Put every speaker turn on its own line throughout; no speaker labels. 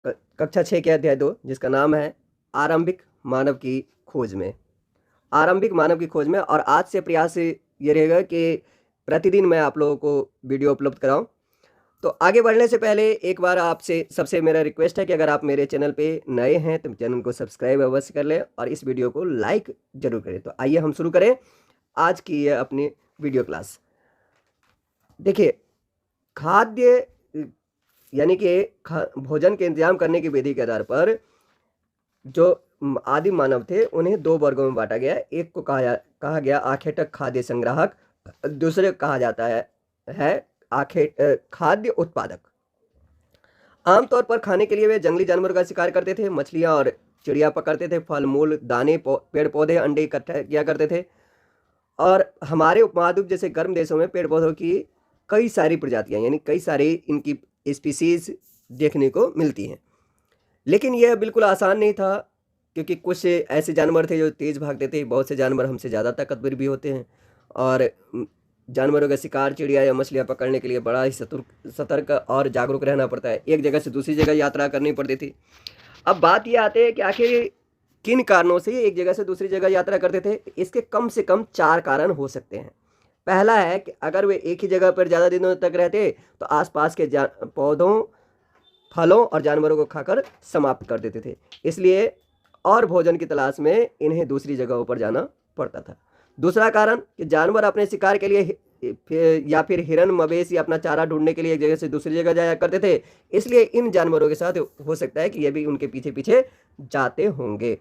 कक्षा 6 के अध्याय 2, जिसका नाम है आरंभिक मानव की खोज में। आरंभिक मानव की खोज में। और आज से प्रयास ये रहेगा कि प्रतिदिन मैं आप लोगों को वीडियो उपलब्ध कराऊं। तो आगे बढ़ने से पहले एक बार आपसे सबसे मेरा रिक्वेस्ट है कि अगर आप मेरे चैनल पे नए हैं तो चैनल को सब्सक्राइब अवश्य कर लें और इस वीडियो को लाइक जरूर करें। तो आइए हम शुरू करें आज की ये अपनी वीडियो क्लास। देखिए, खाद्य यानी कि भोजन के इंतजाम करने की विधि के आधार पर जो आदिम मानव थे उन्हें दो वर्गों में बांटा गया। एक को कहा गया आखेटक खाद्य संग्राहक, दूसरे को कहा जाता है खाद्य उत्पादक। आमतौर पर खाने के लिए वे जंगली जानवरों का शिकार करते थे, मछलियां और चिड़िया पकड़ते थे, फल मूल दाने पेड़ पौधे अंडे इकट्ठा किया करते थे। और हमारे उपमहाद्वीप जैसे गर्म देशों में पेड़ पौधों की कई सारी प्रजातियां यानी कई सारी इनकी स्पीसीज देखने को मिलती हैं। लेकिन यह बिल्कुल आसान नहीं था, क्योंकि कुछ ऐसे जानवर थे जो तेज भागते थे, बहुत से जानवर हमसे ज़्यादा ताकतवर भी होते हैं और जानवरों का शिकार चिड़िया या मछलियाँ पकड़ने के लिए बड़ा ही सतर्क और जागरूक रहना पड़ता है। एक जगह से दूसरी जगह यात्रा करनी पड़ती थी। अब बात यह आती है कि आखिर किन कारणों से एक जगह से दूसरी जगह यात्रा करते थे। इसके कम से कम 4 कारण हो सकते हैं। पहला है कि अगर वे एक ही जगह पर ज़्यादा दिनों तक रहते तो आसपास के पौधों, फलों और जानवरों को खाकर समाप्त कर देते थे, इसलिए और भोजन की तलाश में इन्हें दूसरी जगहों पर जाना पड़ता था। दूसरा कारण कि जानवर अपने शिकार के लिए या फिर हिरन मवेशी अपना चारा ढूंढने के लिए एक जगह से दूसरी जगह जाया करते थे, इसलिए इन जानवरों के साथ हो सकता है कि ये भी उनके पीछे पीछे जाते होंगे।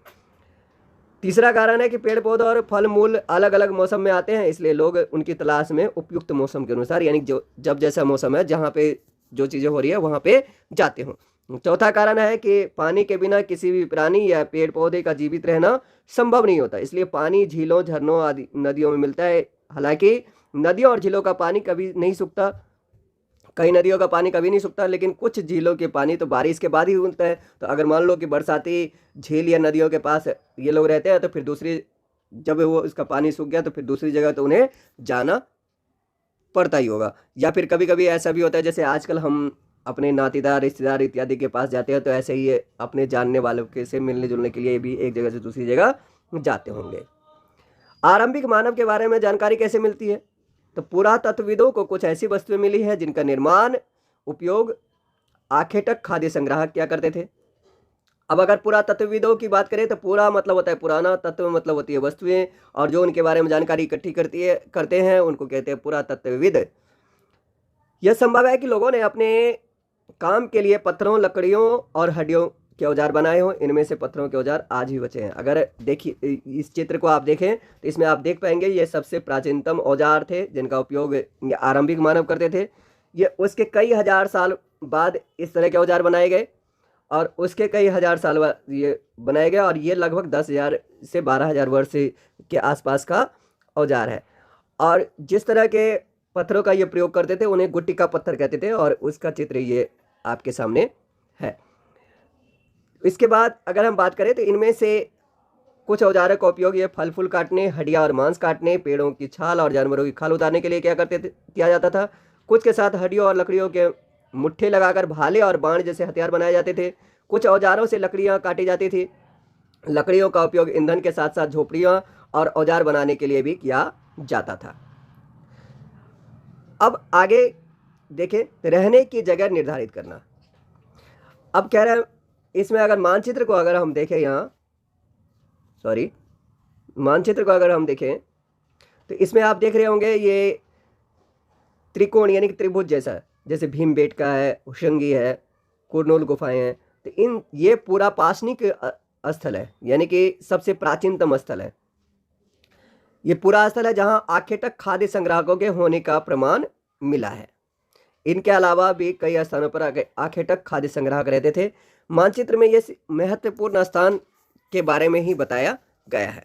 तीसरा कारण है कि पेड़ पौधे और फल मूल अलग अलग मौसम में आते हैं, इसलिए लोग उनकी तलाश में उपयुक्त मौसम के अनुसार यानी जो जब जैसा मौसम है जहाँ पे जो चीज़ें हो रही है वहाँ पे जाते हों। चौथा कारण है कि पानी के बिना किसी भी प्राणी या पेड़ पौधे का जीवित रहना संभव नहीं होता, इसलिए पानी झीलों, झरनों आदि नदियों में मिलता है। हालांकि नदियों और झीलों का पानी कभी नहीं सूखता, कई नदियों का पानी कभी नहीं सूखता, लेकिन कुछ झीलों के पानी तो बारिश के बाद ही उगता है। तो अगर मान लो कि बरसाती झील या नदियों के पास ये लोग रहते हैं तो फिर दूसरी, जब वो इसका पानी सूख गया तो फिर दूसरी जगह तो उन्हें जाना पड़ता ही होगा। या फिर कभी कभी ऐसा भी होता है, जैसे आजकल हम अपने नातेदार, रिश्तेदार इत्यादि के पास जाते हैं, तो ऐसे ही अपने जानने वालों के से मिलने जुलने के लिए भी एक जगह से दूसरी जगह जाते होंगे। आरंभिक मानव के बारे में जानकारी कैसे मिलती है? तो पुरातत्वविदों को कुछ ऐसी वस्तुएं मिली है जिनका निर्माण उपयोग आखेटक खाद्य संग्राहक क्या करते थे। अब अगर पुरातत्वविदों की बात करें तो पूरा मतलब होता है पुराना, तत्व मतलब होती है वस्तुएं, और जो उनके बारे में जानकारी इकट्ठी करते हैं उनको कहते हैं पुरातत्वविद। यह संभव है कि लोगों ने अपने काम के लिए पत्थरों, लकड़ियों और हड्डियों के औजार बनाए हों। इनमें से पत्थरों के औजार आज भी बचे हैं। अगर देखिए इस चित्र को आप देखें तो इसमें आप देख पाएंगे ये सबसे प्राचीनतम औजार थे जिनका उपयोग आरंभिक मानव करते थे। ये उसके कई हजार साल बाद इस तरह के औजार बनाए गए और उसके कई हजार साल बाद ये बनाए गए, और ये लगभग 10,000 से 12,000 वर्ष के आसपास का औजार है। और जिस तरह के पत्थरों का ये प्रयोग करते थे उन्हें गुट्टी का पत्थर कहते थे, और उसका चित्र ये आपके सामने है। इसके बाद अगर हम बात करें तो इनमें से कुछ औजारों का उपयोग ये फल फूल काटने, हड्डियां और मांस काटने, पेड़ों की छाल और जानवरों की खाल उतारने के लिए किया जाता था। कुछ के साथ हड्डियों और लकड़ियों के मुट्ठे लगाकर भाले और बाण जैसे हथियार बनाए जाते थे। कुछ औजारों से लकड़ियां काटी जाती थी। लकड़ियों का उपयोग ईंधन के साथ साथ झोपड़ियां और औजार बनाने के लिए भी किया जाता था। अब आगे देखें, रहने की जगह निर्धारित करना। अब कह रहे हैं इसमें अगर मानचित्र को अगर हम देखें मानचित्र को अगर हम देखें तो इसमें आप देख रहे होंगे ये त्रिकोण यानी कि त्रिभुज जैसा है, जैसे भीमबेटका है, हुशंगी है, कुरनूल गुफाएं हैं। तो ये पूरा पाषाणिक स्थल है, यानी कि सबसे प्राचीनतम स्थल है। ये पूरा स्थल है जहां आखेटक खाद्य संग्राहकों के होने का प्रमाण मिला है। इनके अलावा भी कई स्थानों पर आखेटक खाद्य संग्राहक रहते थे। मानचित्र में ये महत्वपूर्ण स्थान के बारे में ही बताया गया है।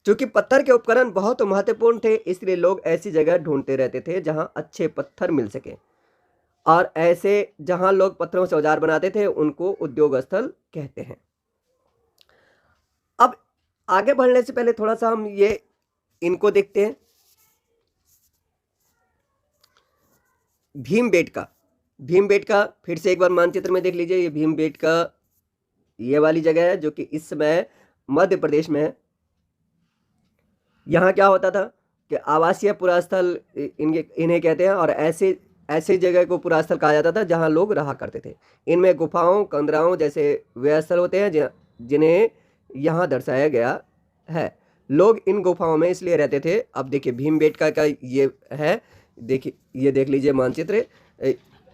चूंकि पत्थर के उपकरण बहुत महत्वपूर्ण थे, इसलिए लोग ऐसी जगह ढूंढते रहते थे जहां अच्छे पत्थर मिल सके, और ऐसे जहां लोग पत्थरों से औजार बनाते थे उनको उद्योग स्थल कहते हैं। अब आगे बढ़ने से पहले थोड़ा सा हम ये इनको देखते हैं। भीमबेटका भीमबेटका फिर से एक बार मानचित्र में देख लीजिए। ये भीमबेटका ये वाली जगह है जो कि इस समय मध्य प्रदेश में है। यहाँ क्या होता था कि आवासीय पुरास्थल इन्हें कहते हैं, और ऐसे ऐसी जगह को पुरास्थल कहा जाता था जहाँ लोग रहा करते थे। इनमें गुफाओं, कंदराओं जैसे वे स्थल होते हैं जिन्हें यहाँ दर्शाया गया है। लोग इन गुफाओं में इसलिए रहते थे। अब देखिए भीमबेटका का ये है, देखिए ये देख लीजिए मानचित्र,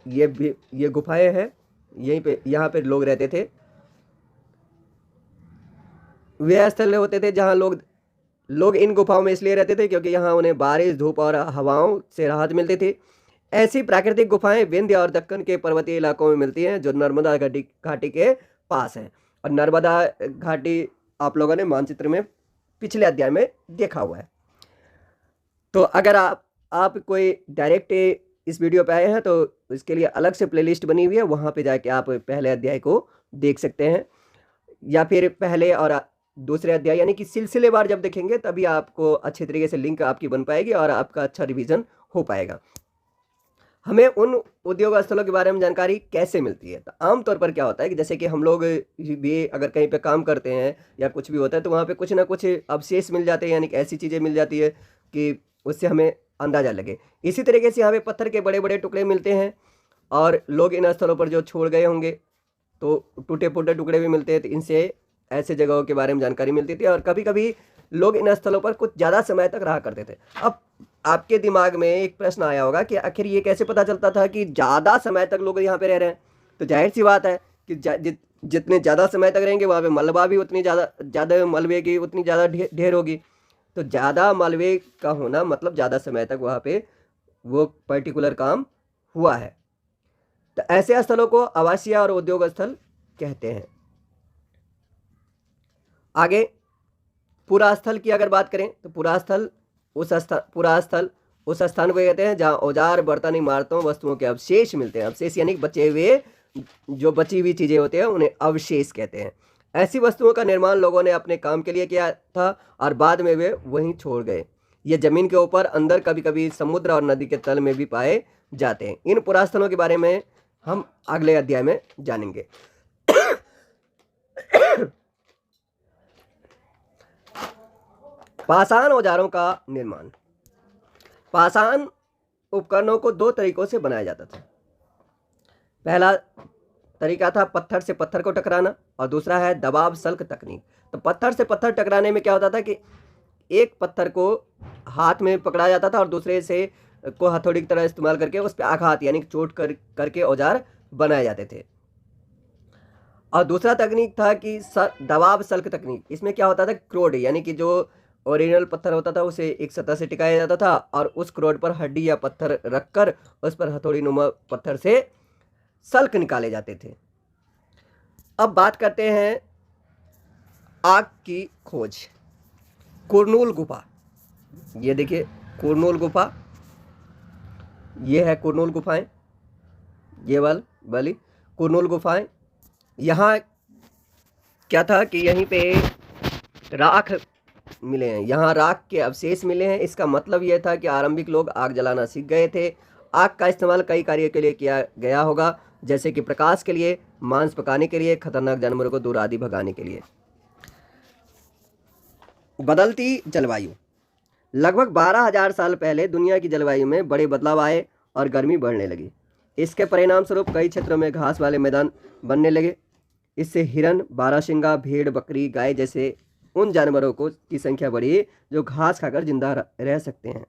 ये गुफाएं हैं, यहीं पे यहाँ पे लोग रहते थे। वे स्थल होते थे जहाँ लोग इन गुफाओं में इसलिए रहते थे क्योंकि यहाँ उन्हें बारिश, धूप और हवाओं से राहत मिलती थी। ऐसी प्राकृतिक गुफाएं विंध्य और दक्कन के पर्वतीय इलाकों में मिलती हैं जो नर्मदा घाटी के पास हैं। और नर्मदा घाटी आप लोगों ने मानचित्र में पिछले अध्याय में देखा हुआ है। तो अगर आप कोई डायरेक्ट इस वीडियो पे आए हैं तो इसके लिए अलग से प्लेलिस्ट बनी हुई है, वहाँ पे जाके आप पहले अध्याय को देख सकते हैं, या फिर पहले और दूसरे अध्याय यानी कि सिलसिलेवार जब देखेंगे तभी आपको अच्छे तरीके से लिंक आपकी बन पाएगी और आपका अच्छा रिवीजन हो पाएगा। हमें उन उद्योग स्थलों के बारे में जानकारी कैसे मिलती है? तो आमतौर पर क्या होता है कि जैसे कि हम लोग भी अगर कहीं पे काम करते हैं या कुछ भी होता है तो वहाँ पे कुछ ना कुछ अवशेष मिल जाते हैं, यानी कि ऐसी चीज़ें मिल जाती है कि उससे हमें अंदाज़ा लगे। इसी तरीके से यहाँ पे पत्थर के बड़े बड़े टुकड़े मिलते हैं और लोग इन स्थलों पर जो छोड़ गए होंगे तो टूटे फूटे टुकड़े भी मिलते हैं। तो इनसे ऐसे जगहों के बारे में जानकारी मिलती थी, और कभी कभी लोग इन स्थलों पर कुछ ज़्यादा समय तक रहा करते थे। अब आपके दिमाग में एक प्रश्न आया होगा कि आखिर ये कैसे पता चलता था कि ज़्यादा समय तक लोग यहाँ पे रह रहे हैं? तो जाहिर सी बात है कि जितने ज़्यादा समय तक रहेंगे वहाँ पे मलबा भी उतनी ज़्यादा मलबे की उतनी ज़्यादा ढेर होगी। तो ज़्यादा मलबे का होना मतलब ज़्यादा समय तक वहाँ पे वो पर्टिकुलर काम हुआ है। तो ऐसे स्थलों को आवासीय और उद्योग स्थल कहते हैं। आगे पुरास्थल की अगर बात करें तो पुरास्थल उस स्थान को कहते हैं जहाँ औजार, बर्तन, इमारतों, वस्तुओं के अवशेष मिलते हैं। अवशेष यानी बचे हुए, जो बची हुई चीज़ें होती हैं उन्हें अवशेष कहते हैं। ऐसी वस्तुओं का निर्माण लोगों ने अपने काम के लिए किया था और बाद में वे वहीं छोड़ गए। ये जमीन के ऊपर, अंदर, कभी कभी समुद्र और नदी के तल में भी पाए जाते हैं। इन पुरास्थलों के बारे में हम अगले अध्याय में जानेंगे। पाषाण औजारों का निर्माण। पाषाण उपकरणों को दो तरीकों से बनाया जाता था। पहला तरीका था पत्थर से पत्थर को टकराना और दूसरा है दबाव सल्क तकनीक। तो पत्थर से पत्थर टकराने में क्या होता था कि एक पत्थर को हाथ में पकड़ा जाता था और दूसरे से को हथौड़ी की तरह इस्तेमाल करके उस पर आघात यानी चोट करके औजार बनाए जाते थे। और दूसरा तकनीक था कि दबाव सल्क तकनीक। इसमें क्या होता था, क्रोड यानी कि जो ओरिजिनल पत्थर होता था उसे एक सतह से टिकाया जाता था और उस क्रोड पर हड्डी या पत्थर रखकर उस पर हथौड़ी नुमा पत्थर से सल्क निकाले जाते थे। अब बात करते हैं आग की खोज। कुरनूल गुफा, ये देखिए कुरनूल गुफा, ये है कुरनूल गुफाएं, ये वाली कुरनूल गुफाएं। यहाँ क्या था कि यहीं पे राख मिले हैं, यहाँ राख के अवशेष मिले हैं। इसका मतलब यह था कि आरंभिक लोग आग जलाना सीख गए थे। आग का इस्तेमाल कई कार्यों के लिए किया गया होगा, जैसे कि प्रकाश के लिए, मांस पकाने के लिए, खतरनाक जानवरों को दूर आदि भगाने के लिए। बदलती जलवायु। लगभग 12,000 साल पहले दुनिया की जलवायु में बड़े बदलाव आए और गर्मी बढ़ने लगी। इसके परिणाम स्वरूप कई क्षेत्रों में घास वाले मैदान बनने लगे। इससे हिरन, बारहसिंगा, भेड़, बकरी, गाय जैसे उन जानवरों की संख्या बढ़ी जो घास खाकर जिंदा रह सकते हैं।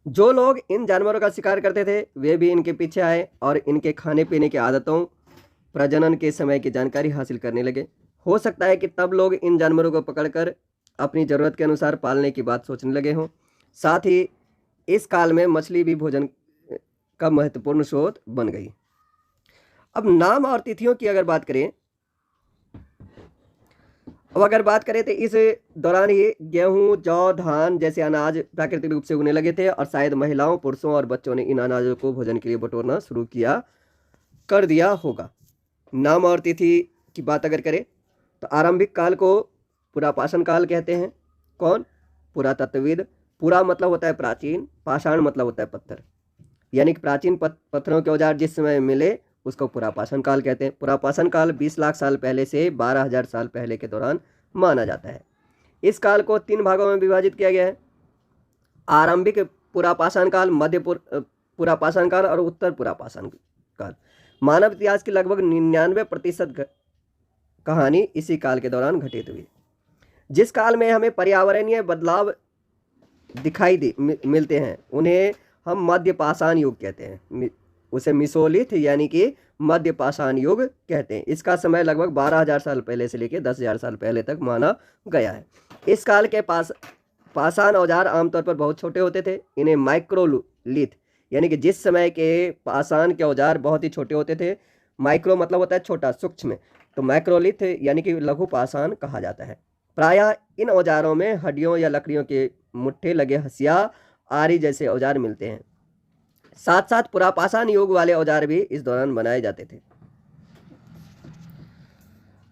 जो लोग इन जानवरों का शिकार करते थे वे भी इनके पीछे आए और इनके खाने पीने की आदतों, प्रजनन के समय की जानकारी हासिल करने लगे। हो सकता है कि तब लोग इन जानवरों को पकड़कर अपनी ज़रूरत के अनुसार पालने की बात सोचने लगे हों। साथ ही इस काल में मछली भी भोजन का महत्वपूर्ण स्रोत बन गई। अब नाम और तिथियों की अगर बात करें तो इस दौरान ही गेहूं, जौ, धान जैसे अनाज प्राकृतिक रूप से उगने लगे थे और शायद महिलाओं, पुरुषों और बच्चों ने इन अनाजों को भोजन के लिए बटोरना शुरू कर दिया होगा। नाम और तिथि की बात अगर करें तो आरंभिक काल को पुरापाषाण काल कहते हैं। कौन? पुरातत्वविद। पुरा मतलब होता है प्राचीन, पाषाण मतलब होता है पत्थर। यानी कि प्राचीन पत्थरों के औजार जिस समय मिले उसको पुरापाषाण काल कहते हैं। पुरापाषाण काल 20 लाख साल पहले से 12,000 साल पहले के दौरान माना जाता है। इस काल को 3 भागों में विभाजित किया गया है: आरंभिक पुरापाषाण काल, मध्य पुरापाषाण काल और उत्तर पुरापाषाण काल। मानव इतिहास की लगभग 99% कहानी इसी काल के दौरान घटित हुई। जिस काल में हमें पर्यावरणीय बदलाव दिखाई मिलते हैं उन्हें हम मध्य पाषाण युग कहते हैं। उसे मिसोलिथ यानी कि मध्य पाषाण युग कहते हैं। इसका समय लगभग 12,000 साल पहले से लेकर 10,000 साल पहले तक माना गया है। इस काल के पाषाण औजार आमतौर पर बहुत छोटे होते थे। इन्हें माइक्रोलिथ यानी कि जिस समय के पाषाण के औजार बहुत ही छोटे होते थे, माइक्रो मतलब होता है छोटा, सूक्ष्म, तो माइक्रोलिथ यानी कि लघु पाषाण कहा जाता है। प्रायः इन औजारों में हड्डियों या लकड़ियों के मुट्ठे लगे हंसिया, आरी जैसे औजार मिलते हैं। साथ साथ पुरापाषाण युग वाले औजार भी इस दौरान बनाए जाते थे।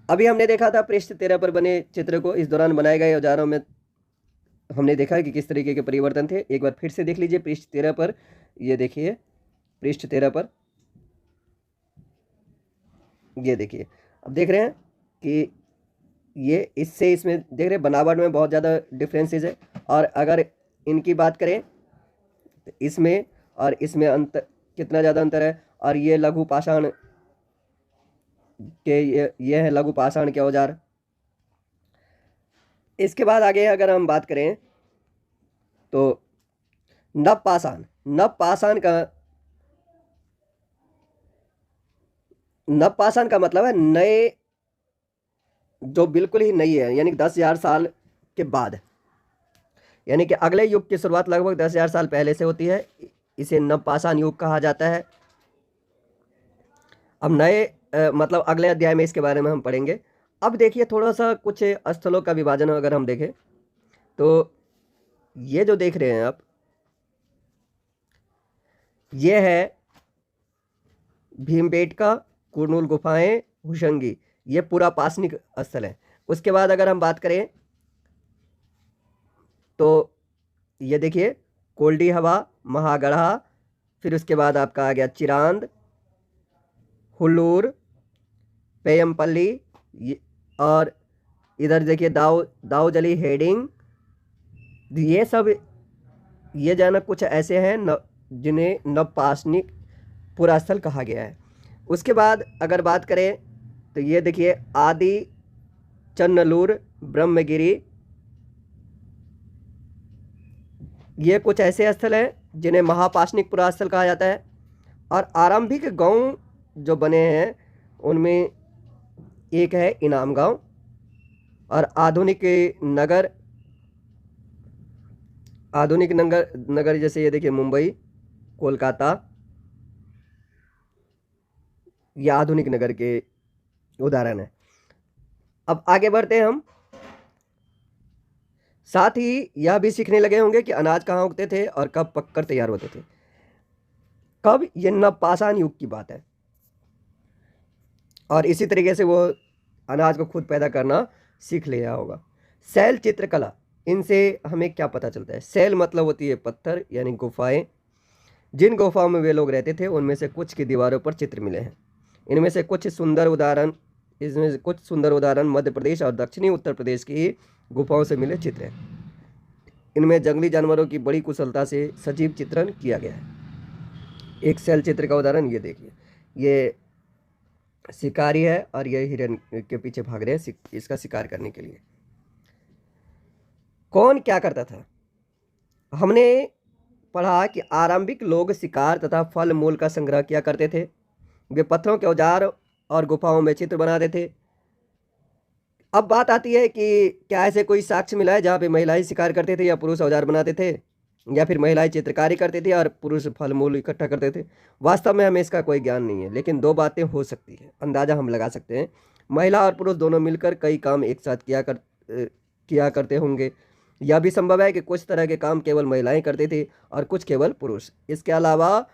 अभी हमने देखा था पृष्ठ 13 पर बने चित्र को। इस दौरान बनाए गए औजारों में हमने देखा कि किस तरीके के परिवर्तन थे। एक बार फिर से देख लीजिए पृष्ठ 13 पर। ये देखिए पृष्ठ 13 पर, ये देखिए, अब देख रहे हैं कि ये इससे इसमें देख रहे हैं बनावट में बहुत ज़्यादा डिफरेंसेस है। और अगर इनकी बात करें तो इसमें और इसमें अंतर, कितना ज़्यादा अंतर है। और ये लघु पाषाण के ये है लघु पाषाण के औजार। इसके बाद आगे अगर हम बात करें तो नव पाषाण का मतलब है नए, जो बिल्कुल ही नई है, यानी 10,000 साल के बाद, यानी कि अगले युग की शुरुआत लगभग 10,000 साल पहले से होती है। इसे नवपाषाण युग कहा जाता है। अब नए मतलब अगले अध्याय में इसके बारे में हम पढ़ेंगे। अब देखिए थोड़ा सा कुछ स्थलों का विभाजन अगर हम देखें तो ये जो देख रहे हैं आप, ये है भीमबेटका, कुरनूल गुफाएं, हुशंगी, ये पूरा पाषाणिक स्थल है। उसके बाद अगर हम बात करें तो ये देखिए कोल्डी हवा, महागढ़ा, फिर उसके बाद आपका आ गया चिरांद, हुल्लूर, पेयमपल्ली, और इधर देखिए दाऊजली, हेडिंग, ये सब, ये जाना कुछ ऐसे हैं जिन्हें नवपाषाणिक पुरास्थल कहा गया है। उसके बाद अगर बात करें तो ये देखिए आदि चन्नलूर, ब्रह्मगिरी, ये कुछ ऐसे स्थल हैं जिन्हें महापाषाणिक पुरास्थल कहा जाता है। और आरंभिक गांव जो बने हैं उनमें एक है इनाम गांव, और आधुनिक नगर जैसे ये देखिए मुंबई, कोलकाता, ये आधुनिक नगर के उदाहरण है। अब आगे बढ़ते हैं हम। साथ ही यह भी सीखने लगे होंगे कि अनाज कहाँ उगते थे और कब पककर तैयार होते थे। कब? ये नवपाषाण युग की बात है। और इसी तरीके से वो अनाज को खुद पैदा करना सीख लिया होगा। शैल चित्रकला, इनसे हमें क्या पता चलता है? शैल मतलब होती है पत्थर, यानी गुफाएं। जिन गुफाओं में वे लोग रहते थे उनमें से कुछ की दीवारों पर चित्र मिले हैं। इसमें से कुछ सुंदर उदाहरण मध्य प्रदेश और दक्षिणी उत्तर प्रदेश की गुफाओं से मिले चित्र हैं। इनमें जंगली जानवरों की बड़ी कुशलता से सजीव चित्रण किया गया है। एक शैल चित्र का उदाहरण ये देखिए, ये शिकारी है और ये हिरन के पीछे भाग रहे हैं इसका शिकार करने के लिए। कौन क्या करता था? हमने पढ़ा कि आरंभिक लोग शिकार तथा फल मूल का संग्रह किया करते थे। वे पत्थरों के औजार और गुफाओं में चित्र बनाते थे। अब बात आती है कि क्या ऐसे कोई साक्ष्य मिला है जहाँ पे महिलाएं शिकार करते थे या पुरुष औजार बनाते थे, या फिर महिलाएं चित्रकारी करते थे और पुरुष फल मूल इकट्ठा करते थे? वास्तव में हमें इसका कोई ज्ञान नहीं है, लेकिन दो बातें हो सकती है, अंदाजा हम लगा सकते हैं। महिला और पुरुष दोनों मिलकर कई काम एक साथ किया करते होंगे। यह भी संभव है कि कुछ तरह के काम केवल महिलाएं करती थी और कुछ केवल पुरुष। इसके अलावा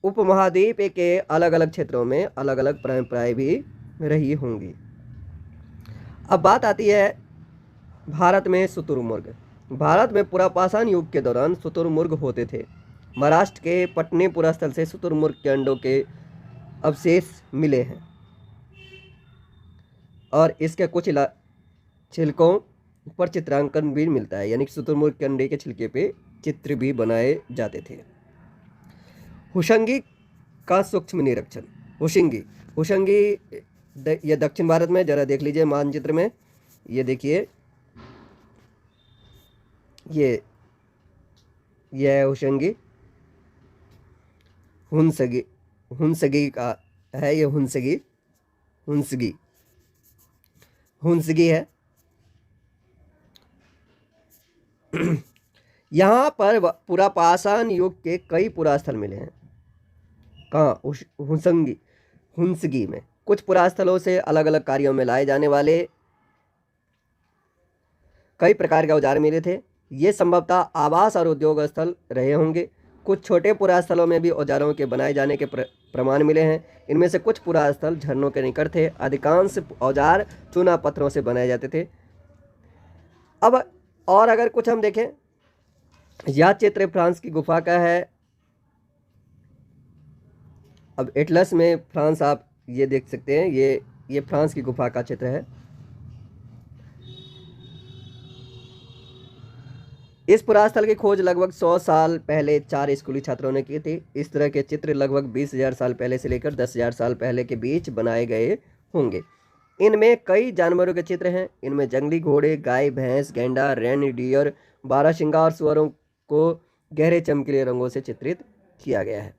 उपमहाद्वीप के अलग अलग क्षेत्रों में अलग अलग परंपराएं भी रही होंगी। अब बात आती है भारत में शुतुरमुर्ग। भारत में पुरापाषाण युग के दौरान शुतुरमुर्ग होते थे। महाराष्ट्र के पटनेपुरा स्थल से शुतुरमुर्ग के अंडों के अवशेष मिले हैं और इसके कुछ छिलकों पर चित्रांकन भी मिलता है, यानी कि शुतुरमुर्ग के अंडे के छिलके पे चित्र भी बनाए जाते थे। हुशंगी का सूक्ष्म निरीक्षण। हुशंगी ये दक्षिण भारत में, जरा देख लीजिए मानचित्र में, ये देखिए ये है हुशंगी, हुंसगी का है, ये हुंसगी है। यहाँ पर पुरापाषाण युग के कई पुरास्थल मिले हैं। कहाँ? हुंसगी में। कुछ पुरास्थलों से अलग अलग कार्यों में लाए जाने वाले कई प्रकार के औजार मिले थे। ये संभवतः आवास और उद्योग स्थल रहे होंगे। कुछ छोटे पुरास्थलों में भी औजारों के बनाए जाने के प्रमाण मिले हैं। इनमें से कुछ पुरास्थल झरनों के निकट थे। अधिकांश औजार चूना पत्थरों से बनाए जाते थे। अब और अगर कुछ हम देखें, यह चित्र फ्रांस की गुफा का है। अब एटलस में फ्रांस आप ये देख सकते हैं, ये फ्रांस की गुफा का चित्र है। इस पुरास्थल की खोज लगभग 100 साल पहले 4 स्कूली छात्रों ने की थी। इस तरह के चित्र लगभग 20,000 साल पहले से लेकर 10,000 साल पहले के बीच बनाए गए होंगे। इनमें कई जानवरों के चित्र हैं। इनमें जंगली घोड़े, गाय, भैंस, गैंडा, रेन डियर, बारहसिंगा और सुअरों को गहरे चमकीले रंगों से चित्रित किया गया है।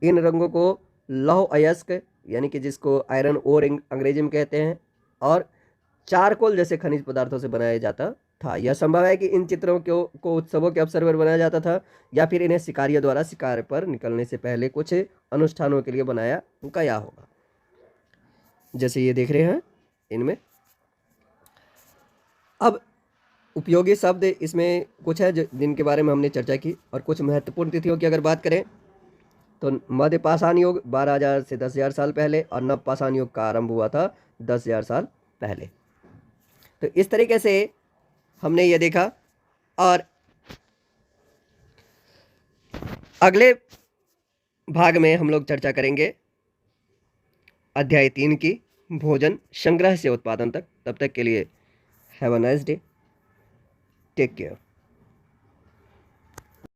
इन रंगों को लौह अयस्क, यानी कि जिसको आयरन ओर अंग्रेजी में कहते हैं, और चारकोल जैसे खनिज पदार्थों से बनाया जाता था। यह संभव है कि इन चित्रों को उत्सवों के अवसर पर बनाया जाता था, या फिर इन्हें शिकारियों द्वारा शिकार पर निकलने से पहले कुछ अनुष्ठानों के लिए बनाया गया होगा। जैसे ये देख रहे हैं इनमें। अब उपयोगी शब्द इसमें कुछ है जिनके बारे में हमने चर्चा की। और कुछ महत्वपूर्ण तिथियों की अगर बात करें तो मध्य पाषाण युग 12,000 से 10,000 साल पहले, और नव पाषाण युग का आरंभ हुआ था 10,000 साल पहले। तो इस तरीके से हमने ये देखा। और अगले भाग में हम लोग चर्चा करेंगे अध्याय 3 की, भोजन संग्रह से उत्पादन तक। तब तक के लिए have a nice day, take care.